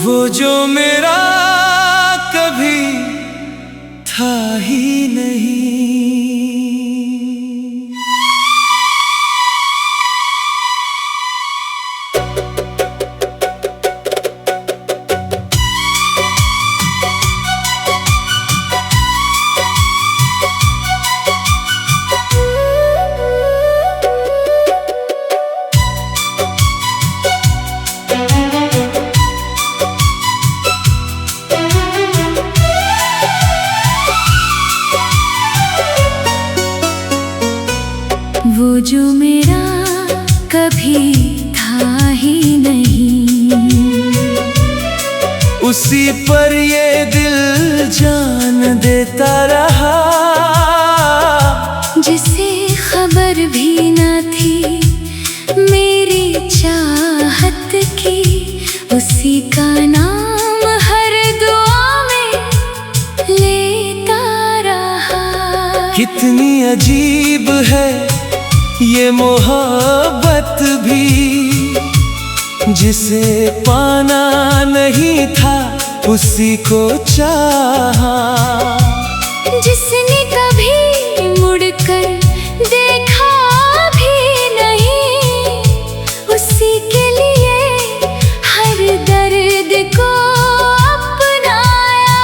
वो जो मेरा कभी था ही नहीं। वो जो मेरा कभी था ही नहीं, उसी पर ये दिल जान देता रहा। जिसे खबर भी न थी मेरी चाहत की, उसी का नाम हर दुआ में लेता रहा। कितनी अजीब है ये मोहब्बत भी, जिसे पाना नहीं था उसी को चाहा। जिसने कभी मुड़कर देखा भी नहीं, उसी के लिए हर दर्द को अपनाया।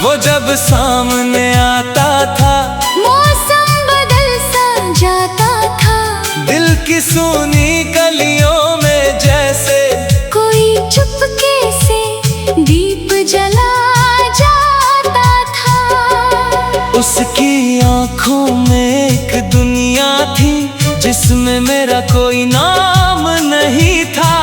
वो जब सामने आता था मौसम बदल सा जाता था। दिल की सूनी गलियों में जैसे कोई चुपके से दीप जला जाता था। उसकी आंखों में एक दुनिया थी जिसमें मेरा कोई नाम नहीं था।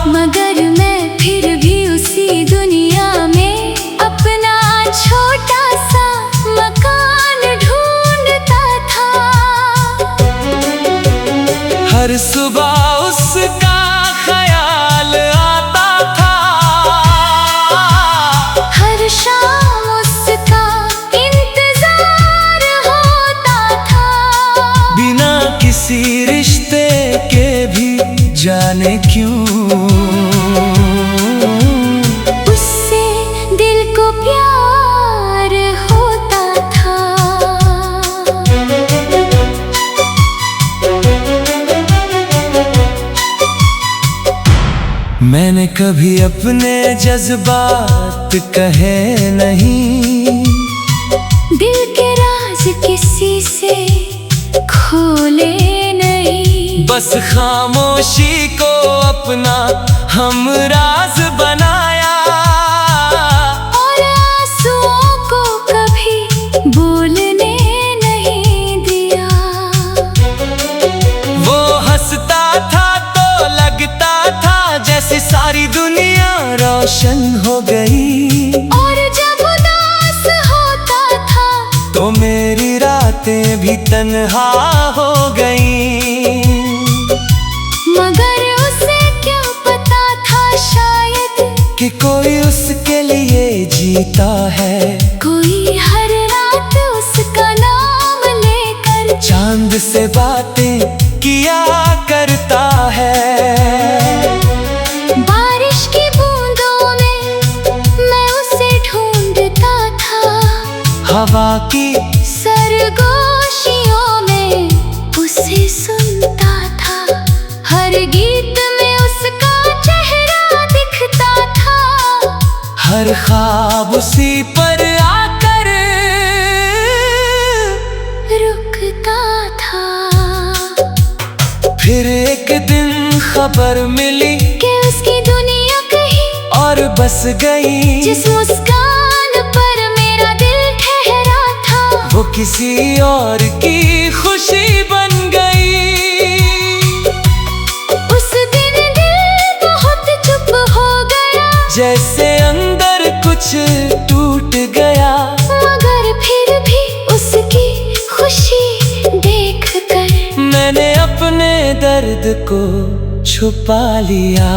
मगर मैं फिर भी उसी दुनिया में अपना छोटा सा मकान ढूंढता था। हर सुबह उसका ख्याल आता था, हर शाम उसका इंतजार होता था। बिना किसी रिश्ते के भी जाने क्यों उससे दिल को प्यार होता था। मैंने कभी अपने जज्बात कहे नहीं, दिल के राज किसी से खोले नहीं। बस खामोशी को अपना हमराज बनाया। और आंसुओं को कभी बोलने नहीं दिया। वो हंसता था तो लगता था जैसे सारी दुनिया रोशन हो गई। और जब उदास होता था तो मेरी रातें भी तन्हा हो गई। मगर उसे क्या पता था शायद कि कोई उसके लिए जीता है। कोई हर रात उसका नाम लेकर चांद से बातें किया करता है। बारिश की बूंदों में मैं उसे ढूंढता था। हवा की सरगोशियों में उसे सुनता था। हर गीत में उसका चेहरा दिखता था। हर ख्वाब उसी पर आकर रुकता था। फिर एक दिन खबर मिली कि उसकी दुनिया कहीं और बस गई। जिस मुस्कान पर मेरा दिल ठहरा था, वो किसी और की खुशी बन गई। उस दिन दिल बहुत चुप हो गया, जैसे अंदर कुछ टूट गया। मगर फिर भी उसकी खुशी देखकर मैंने अपने दर्द को छुपा लिया।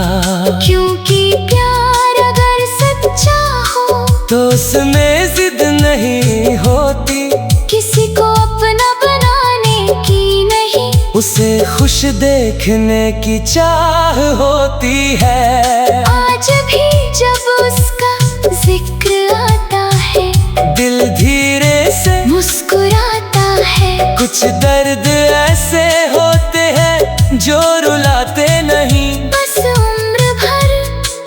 क्योंकि प्यार अगर सच्चा हो तो उसमें जिद नहीं होती, किसी को अपना बनाने की नहीं। उसे उसे खुश देखने की चाह होती है। आज भी जब उसका जिक्र आता है, दिल धीरे से मुस्कुराता है। कुछ दर्द ऐसे होते हैं जो रुलाते नहीं, बस उम्र भर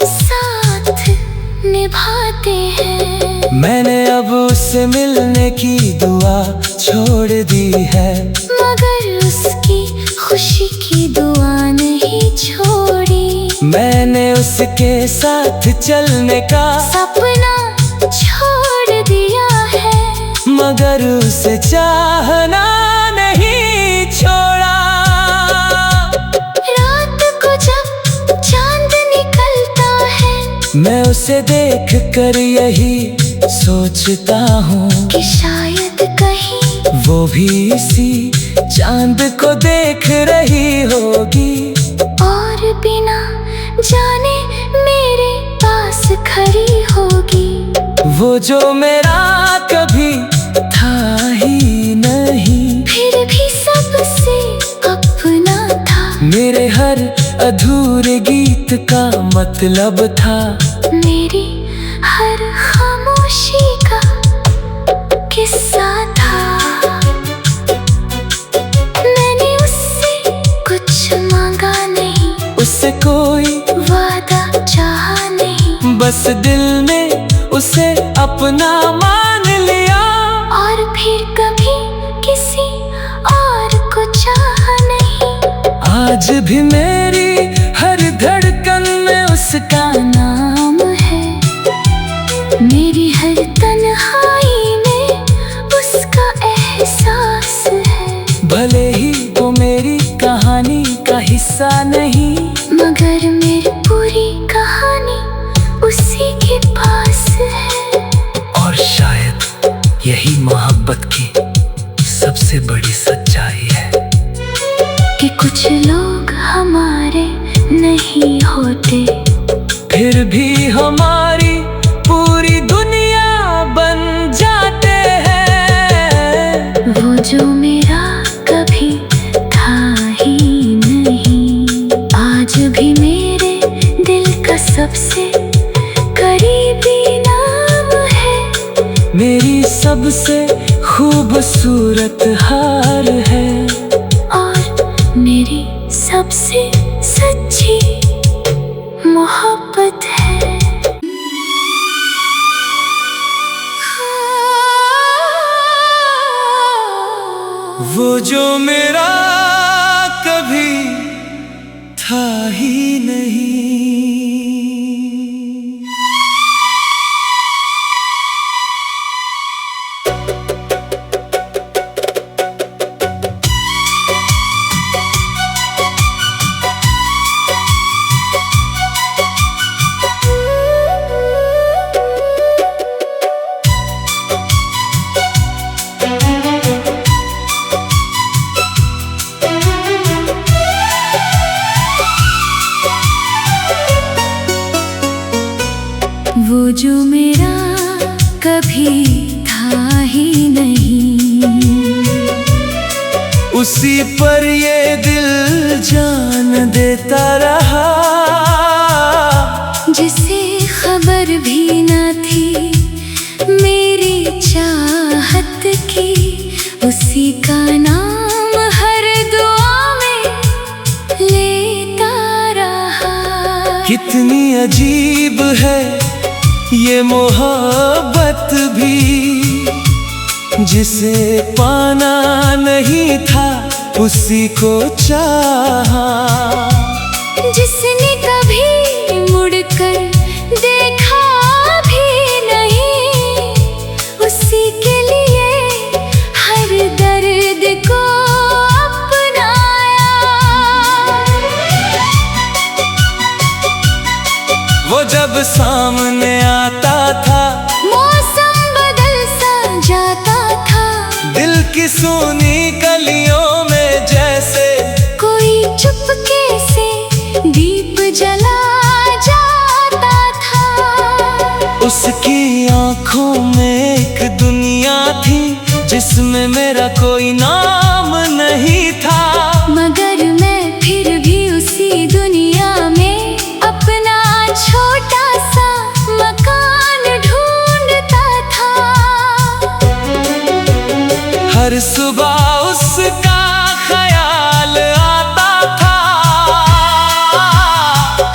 साथ निभाते हैं। मैंने अब उससे मिलने की दुआ छोड़ दी है, मगर उसकी खुशी की दुआ नहीं छोड़ी। मैंने उसके साथ चलने का सपना छोड़ दिया है, मगर उसे चाहना नहीं छोड़ा। रात को जब चांद निकलता है, मैं उसे देख कर यही सोचता हूँ कि शायद कहीं वो भी इसी चांद को देख रही होगी, और बिना जाने मेरे पास खड़ी होगी। वो जो मेरा कभी था ही नहीं, फिर भी सबसे अपना था। मेरे हर अधूरे गीत का मतलब था, मेरी हर खामोशी का किस्सा था। मैंने उससे कुछ मांगा नहीं, उससे कोई वादा चाहा नहीं, बस दिल ने उसे अपना मान लिया। और फिर कभी किसी और को चाहा नहीं। आज भी मेरी हर धड़कन में उसका नाम है, मेरी हर तन्हाई में उसका एहसास है। भले ही वो मेरी कहानी का हिस्सा नहीं, मगर मेरी पूरी कहानी उसी के पास है। और शायद यही मोहब्बत की सबसे बड़ी सच्चाई है, कि कुछ लोग हमारे नहीं होते, फिर भी हमारी पूरी दुनिया बन जाते हैं। वो जो मेरा कभी था ही नहीं, आज भी मेरे दिल का सबसे करीबी नाम है। मेरी सबसे खूबसूरत हार है, और मेरी सबसे सच्ची मोहब्बत है। वो जो मेरा कभी था ही नहीं। वो जो मेरा कभी था ही नहीं, उसी पर ये दिल जान देता रहा, जिसे खबर भी न थी मेरी चाहत की। उसी का नाम हर दुआ में लेता रहा। कितनी अजीब है ये मोहब्बत भी, जिसे पाना नहीं था उसी को चाहा। जिसने कभी मुड़कर देखा भी नहीं, उसी के लिए हर दर्द को अपनाया। वो जब सामने आता था, मौसम बदल सा जाता था। दिल की सूनी गलियों में जैसे कोई चुपके से दीप जला जाता था। उसकी आंखों में एक दुनिया थी जिसमें मेरा कोई नाम नहीं था, मगर हर सुबह उसका ख्याल आता था,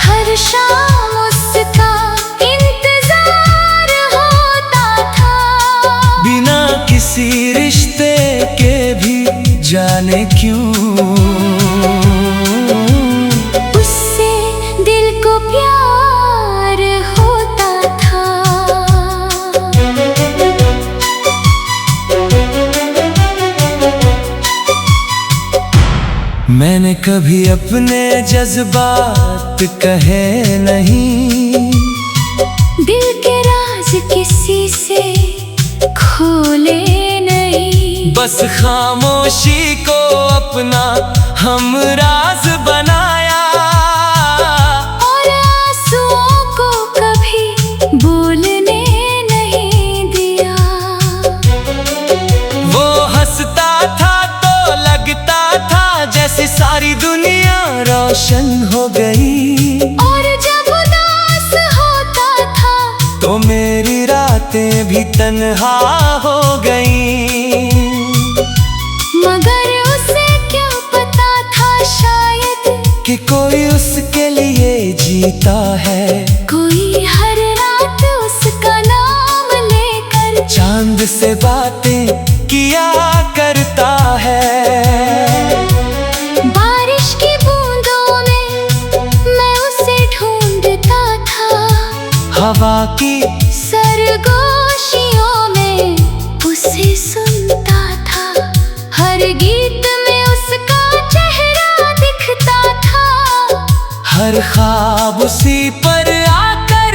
हर शाम उसका इंतजार होता था। बिना किसी रिश्ते के भी जाने क्यों उससे दिल को प्यार होता था। मैंने कभी अपने जज्बात कहे नहीं, दिल के राज किसी से खोले नहीं। बस खामोशी को अपना हम राज बनाया, और आंसुओं को कभी बोलने नहीं दिया। वो हंसता था तो लगता था जैसे सारी दुनिया रोशन हो गई, और जब उदास होता था तो मेरी रातें भी तन्हा हो गई। मगर उसे क्या पता था शायद कि कोई उसके लिए जीता है, कोई हर रात उसका नाम लेकर चांद से बातें किया करता है। बारिश की बूंदों में मैं उसे ढूंढता था, हवा की सरगोशियों में उसे सुनता था। हर गीत में उसका चेहरा दिखता था, हर ख्वाब उसी पर आकर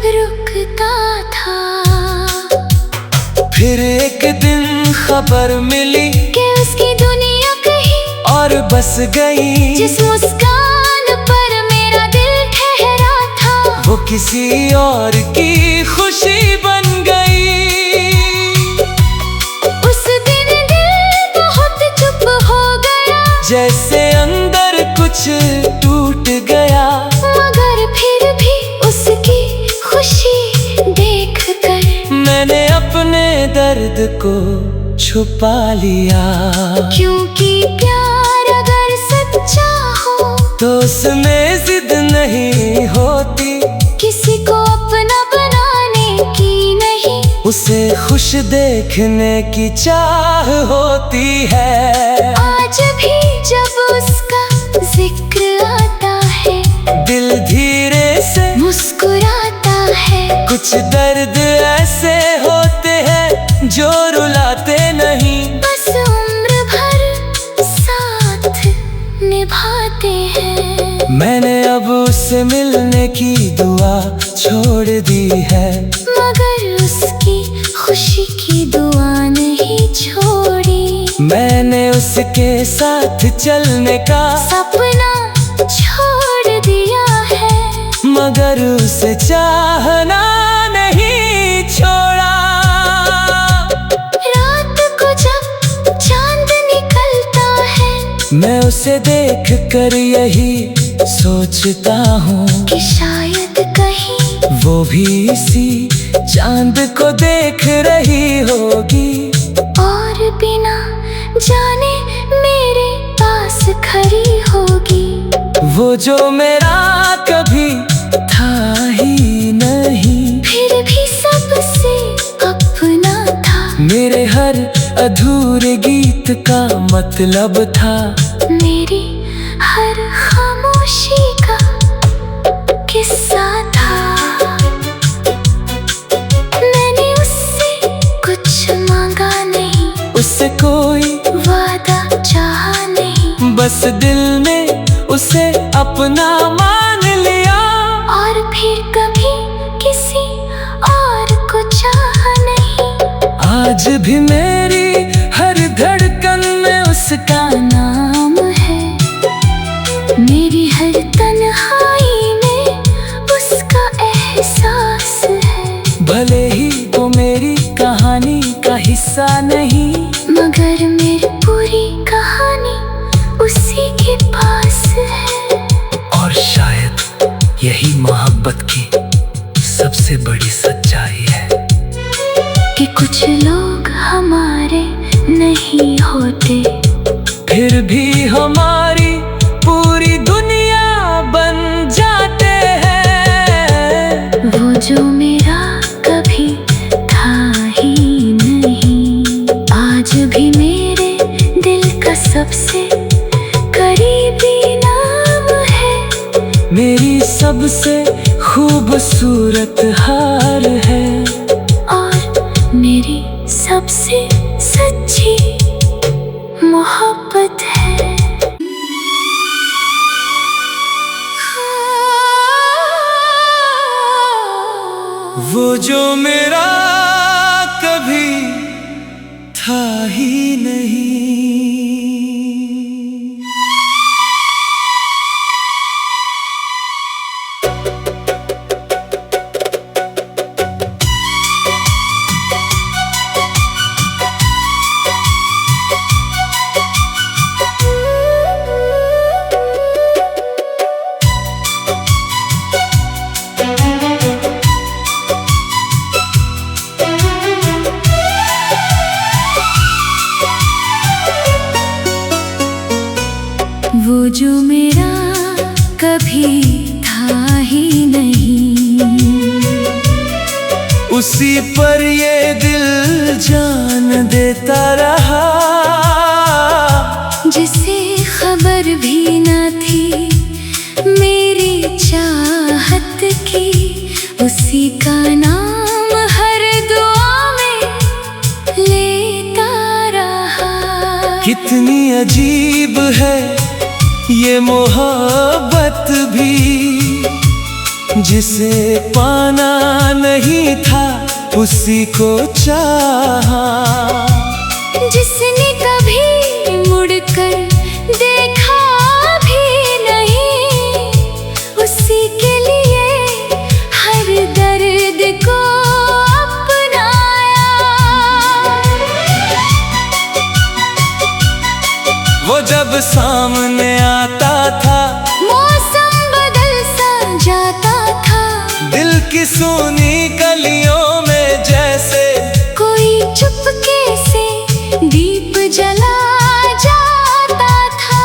रुकता था। फिर एक दिन खबर मिली कि उसकी दुनिया कहीं और बस गई, जिस मुस्कान पर मेरा दिल ठहरा था वो किसी और की खुशी बन गई। उस दिन दिल बहुत चुप हो गया, जैसे अंदर कुछ टूट गया, मगर फिर भी उसकी खुशी देखकर मैंने अपने दर्द को छुपा लिया। क्योंकि प्यार अगर सच्चा हो तो उसमें जिद नहीं होती, किसी को अपना बनाने की नहीं, उसे खुश देखने की चाह होती है। आज भी जब उसका जिक्र आता है दिल धीरे से मुस्कुराता है। कुछ दर्द ऐसे होते हैं जो रुलाते नहीं, बस उम्र भर साथ निभाते हैं। मैंने अब उससे मिलने की दुआ छोड़ दी है, मगर उसकी खुशी की दुआ नहीं छोड़ी। मैंने उसके साथ चलने का सपना छोड़ दिया है, मगर उसे चाहना नहीं छोड़ा। रात को जब चांद निकलता है मैं उसे देख कर यही सोचता हूँ कि शायद कहीं वो भी इसी चांद को देख रही होगी, और बिना जाने मेरे पास खड़ी होगी। वो जो मेरा कभी था ही नहीं, फिर भी सबसे अपना था। मेरे हर अधूरे गीत का मतलब था, मेरी हर खामोशी का किस्सा था। मैंने उससे कुछ मांगा नहीं, उससे कोई वादा चाहा नहीं, बस दिल में उसे अपना मान लिया। और फिर कभी किसी और को चाहा नहीं। आज भी मेरी हर धड़कन में उसका नाम है, मेरी हर तन्हाई में उसका एहसास है। भले ही वो मेरी कहानी का हिस्सा नहीं, मगर मेरी पूरी कहानी उसी के पास है। और शायद यही मोहब्बत की सबसे बड़ी सच्चाई है कि कुछ लोग हमारे नहीं होते, फिर भी हमारी पूरी दुनिया बन जाते हैं। वो जो मेरा कभी था ही नहीं, आज भी मेरे दिल का सबसे करीबी नाम है। मेरी सबसे खूबसूरत हार है, और मेरी सबसे सच्ची मोहब्बत है। वो जो मेरा कभी था ही नहीं। वो जो मेरा कभी था ही नहीं, उसी पर ये दिल जान देता रहा। जिसे खबर भी न थी मेरी चाहत की, उसी का नाम हर दुआ में लेता रहा। कितनी अजीब है ये मोहब्बत भी, जिसे पाना नहीं था उसी को चाहा। जिसने कभी मुड़कर देखा भी नहीं, उसी के लिए हर दर्द को अपनाया। वो जब सामने आता था, मौसम बदल सा जाता था। दिल की सूनी गलियों में जैसे कोई चुपके से दीप जला जाता था।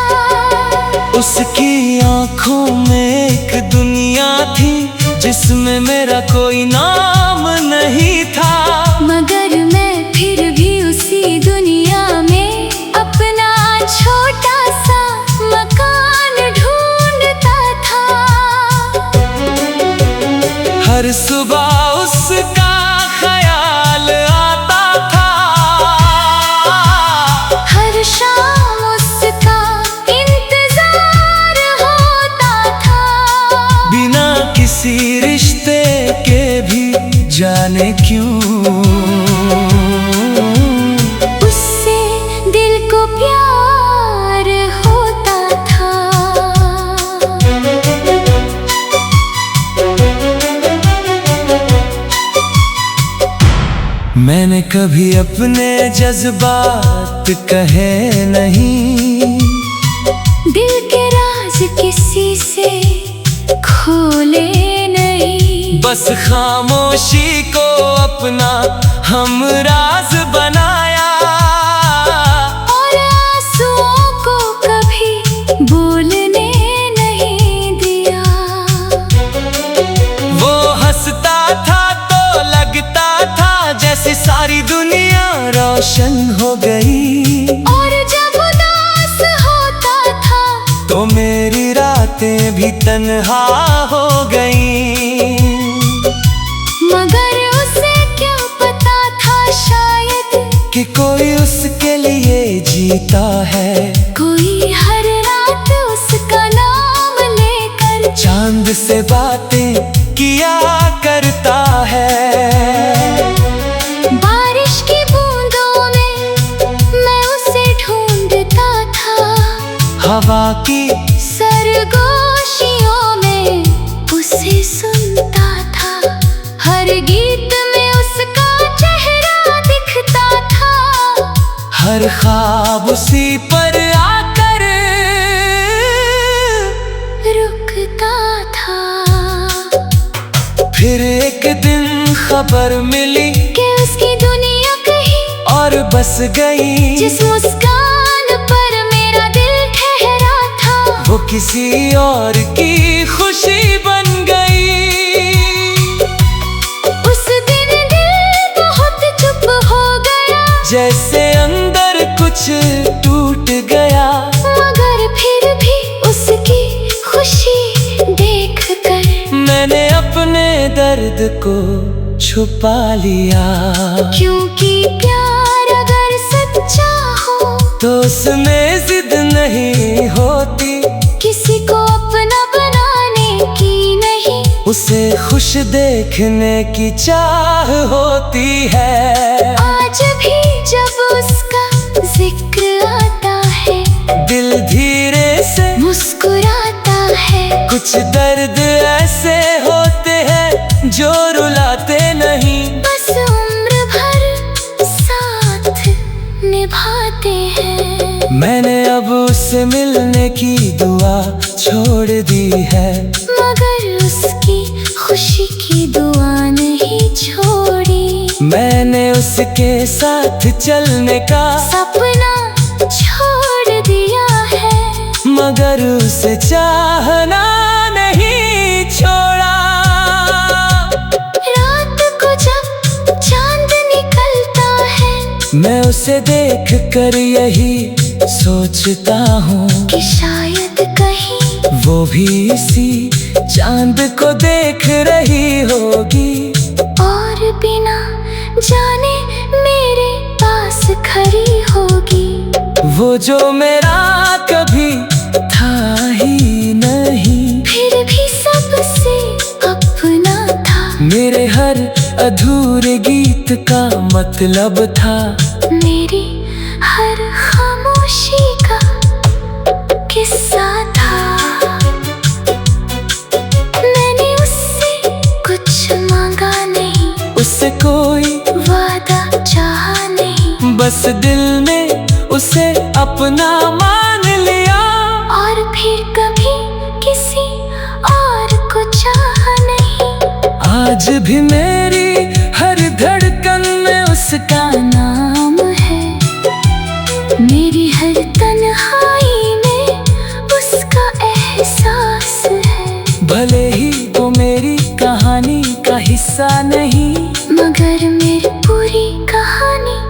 उसकी आंखों में एक दुनिया थी, जिसमें मेरा कोई नाम नहीं था। मगर मैं फिर भी उसी दुनिया में अपना छोटा सा मकान ढूंढता था। हर सुबह उसका ख्याल आता था, हर शाम उसका इंतजार होता था। बिना किसी रिश्ते के भी जाने क्यों उससे दिल को प्यार होता था। मैंने कभी अपने जज्बात कहे नहीं, दिल के राज किसी से खोले नहीं। बस खामोशी को अपना हमराज बनाया। और आंसुओं को कभी बोलने नहीं दिया। वो हंसता था तो लगता था जैसे सारी दुनिया रोशन हो गई। और जब उदास होता था तो मेरी रातें भी तन्हा हो गई। मगर उसे क्या पता था शायद कि कोई उसके लिए जीता है। कोई हर रात उसका नाम लेकर चांद से बातें किया करता है। बारिश की बूंदों में मैं उसे ढूंढता था। हवा की सरगोशियों में उसे सुनता था। हर गीत में उसका चेहरा दिखता था। हर ख्वाब उसी पर आकर रुकता था। फिर एक दिन खबर मिली कि उसकी दुनिया कहीं और बस गई। जिस मुस्कान पर मेरा दिल ठहरा था, वो किसी और की खुशी बन गई। उस दिन दिल बहुत चुप हो गया, जैसे अंदर कुछ टूट गया। मगर फिर भी उसकी खुशी देखकर मैंने अपने दर्द को छुपा लिया। क्योंकि प्यार अगर सच्चा हो तो उसमें जिद नहीं होती, किसी को अपना बनाने की नहीं, उसे खुश देखने की चाह होती है। आज भी जब उसका जिक्र आता है, दिल धीरे से मुस्कुराता है। कुछ दर्द ऐसे होते हैं जो रुलाते नहीं, बस उम्र भर साथ निभाते हैं। मैंने अब उससे मिलने की दुआ छोड़ दी है, मगर उसकी खुशी की दुआ नहीं छोड़ी। मैंने उसके साथ चलने का सपना छोड़ दिया है, मगर उसे चाहना नहीं छोड़ा। रात को जब चांद निकलता है, मैं उसे देख कर यही सोचता हूँ कि शायद कहीं वो भी इसी चांद को देख रही होगी, और बिना जाने मेरे पास खड़ी होगी। वो जो मेरा कभी था ही नहीं, फिर भी सबसे अपना था। मेरे हर अधूरे गीत का मतलब था, मेरी हर खामोशी का किस्सा था। मैंने उससे कुछ मांगा नहीं, उससे कोई वादा चाहा नहीं, बस दिल में उसे अपना मान लिया। और फिर कभी किसी और को चाहा नहीं। आज भी मेरी हर धड़कन में उसका नाम है, मेरी हर तन्हाई में उसका एहसास है। भले ही वो मेरी कहानी का हिस्सा नहीं, मगर मेरी पूरी कहानी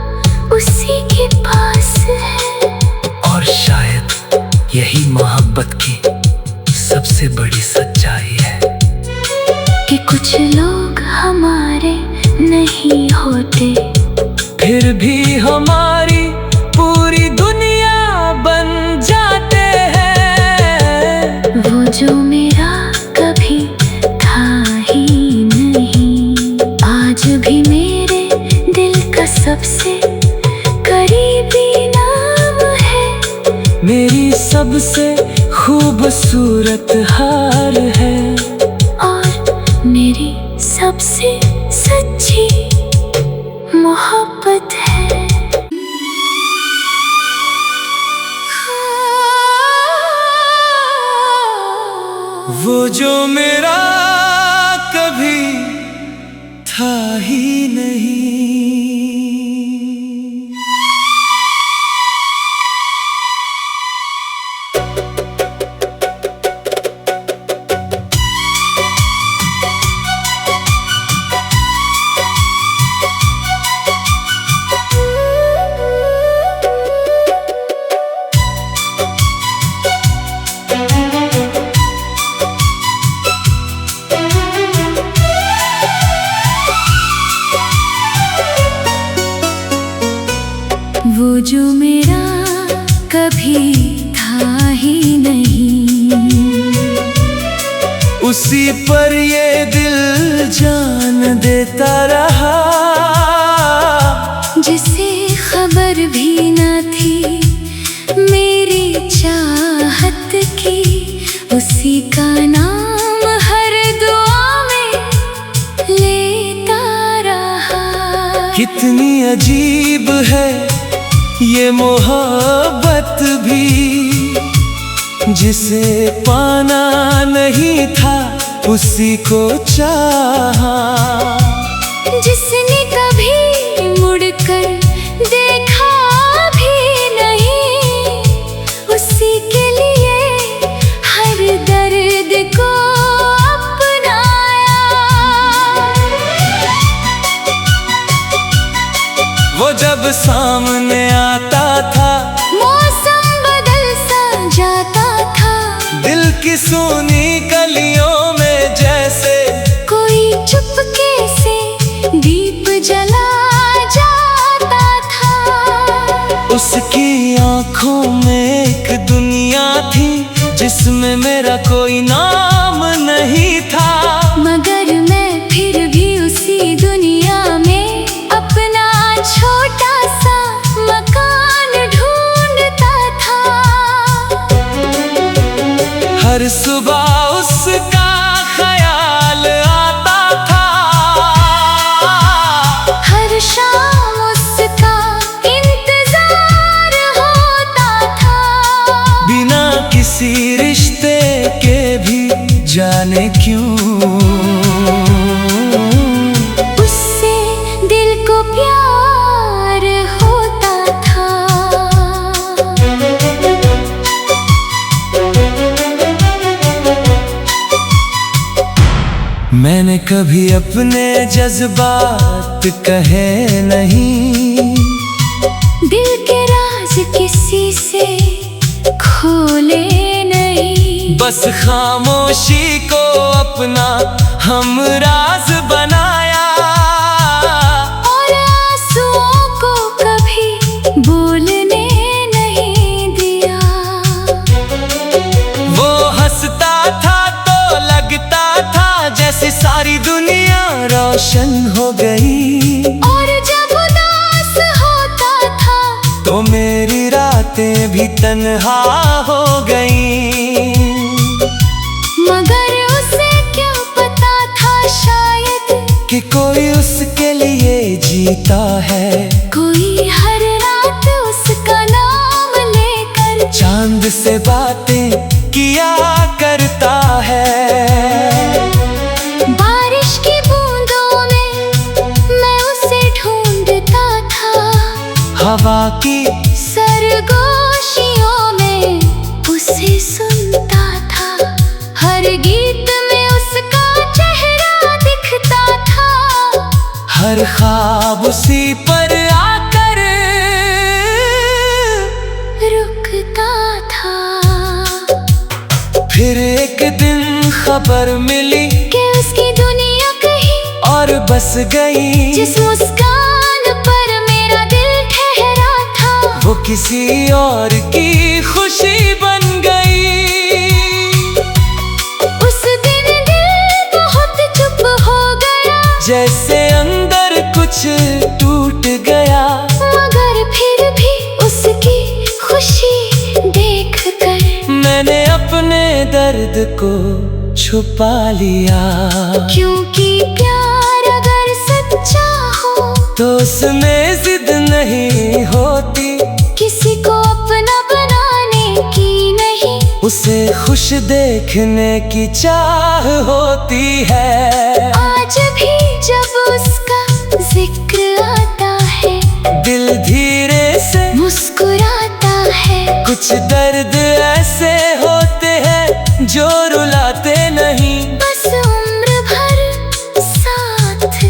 उसी के पास है। और शायद यही मोहब्बत की सबसे बड़ी सच्चाई है, कि कुछ लोग हमारे नहीं होते, फिर भी हमारी पूरी दुनिया बन जाते हैं। वो जो मेरा कभी था ही नहीं, आज भी मेरे दिल का सबसे करीबी नाम है। मेरी सबसे खूबसूरत हार है, और मेरी सबसे सच्ची मोहब्बत है। वो जो मेरा कभी था ही नहीं। वो जो मेरा कभी था ही नहीं, उसी पर ये दिल जान देता रहा। जिसे खबर भी न थी मेरी चाहत की, उसी का नाम हर दुआ में लेता रहा। कितनी अजीब है ये मोहब्बत भी, जिसे पाना नहीं था उसी को चाहा। जिसने कभी मुड़कर देखा वो जब सामने आता था, मौसम बदल सा जाता था। दिल की सूनी गलियों में जैसे कोई चुपके से दीप जला जाता था। उसकी आंखों में एक दुनिया थी जिसमें मेरा कोई नाम नहीं था। मगर मैं फिर भी उसी दुनिया में अपना छोटा सा मकान ढूंढता था। हर सुबह उसका ख्याल आता था, हर शाम उसका इंतजार होता था। बिना किसी रिश्ते के भी जाने क्यों उससे दिल को प्यार होता था। मैंने कभी अपने जज्बात कहे नहीं, दिल के राज किसी से खोले नहीं। बस खामोशी को अपना हमराज बनाया, और आंसुओं को कभी बोलने नहीं दिया। वो हंसता था तो लगता था जैसे सारी दुनिया रोशन हो गई, और जब उदास होता था तो मेरी रातें भी तन्हा हो गई। मगर उसे क्या पता था शायद कि कोई उसके लिए जीता है, कोई हर रात उसका नाम लेकर चांद से बातें किया करता है। बारिश की बूंदों में मैं उसे ढूंढता था, हवा की सरगोशियों में उसे सुनता था। हर गीत में उसका चेहरा दिखता था, हर ख्वाब उसी पर आकर रुकता था। फिर एक दिन खबर मिली कि उसकी दुनिया कहीं और बस गई। जिस मुस्कान पर मेरा दिल ठहरा था, वो किसी और की खुशी बन गई। उस दिन दिल बहुत चुप हो गया, जैसे अंदर कुछ टूट गया। मगर फिर भी उसकी खुशी देखकर मैंने अपने दर्द को छुपा लिया, क्योंकि प्यार अगर सच्चा हो तो उसमें जिद नहीं होती, किसी को अपना बनाने की नहीं, उसे खुश देखने की चाह होती है। आज भी जब उसका जिक्र आता है, दिल धीरे से मुस्कुराता है। कुछ दर्द ऐसे होते हैं जो रुलाते नहीं, बस उम्र भर साथ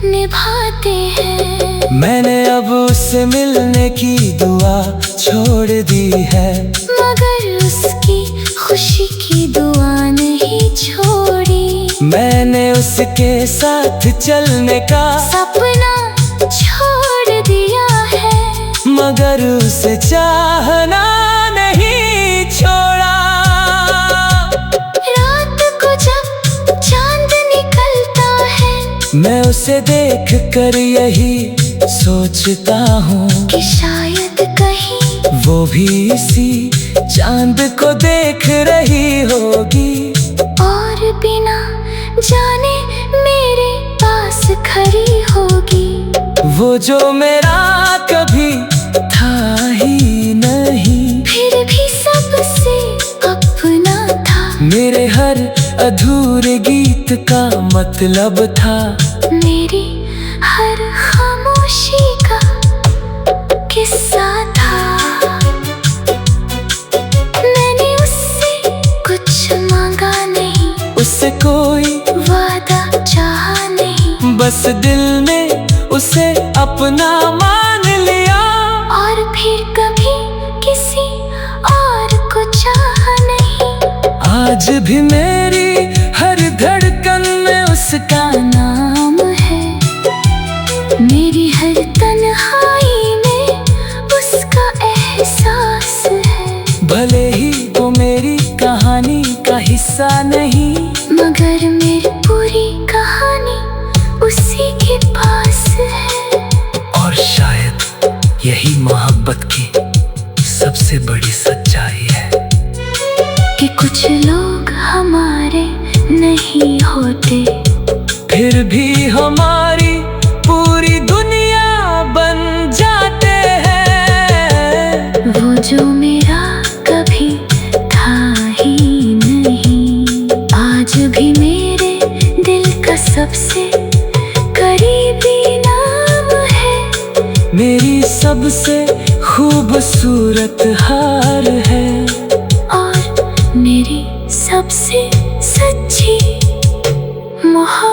निभाते हैं। मैंने अब उससे मिलने की दुआ छोड़ दी है, मगर उसकी खुशी की दुआ नहीं छोड़ी। मैंने उसके साथ चलने का सपना छोड़ दिया है, मगर उसे चाहना नहीं छोड़ा। रात को जब चांद निकलता है, मैं उसे देख कर यही सोचता हूँ कि शायद कहीं वो भी इसी चांद को देख रही होगी, और बिना जाने मेरे पास खड़ी होगी। वो जो मेरा कभी था ही नहीं, फिर भी सबसे अपना था। मेरे हर अधूरे गीत का मतलब था, मेरी हर खामोशी का किस्सा था। मैंने उससे कुछ मांगा नहीं, उससे कोई वादा चाहा नहीं, बस दिल में उसे अपना मान आज भी मेरी हर धड़कन में उसका नाम है, मेरी हर तन्हाई में उसका एहसास है। भले ही वो मेरी कहानी का हिस्सा नहीं, मगर मेरी पूरी कहानी उसी के पास है। और शायद यही मोहब्बत की सबसे बड़ी सच्चाई है कि कुछ लोग हमारे नहीं होते, फिर भी हमारी पूरी दुनिया बन जाते हैं। वो जो मेरा कभी था ही नहीं, आज भी मेरे दिल का सबसे करीबी नाम है। मेरी सबसे खूबसूरत हार है और मेरी सबसे सच्ची मोहब्बत।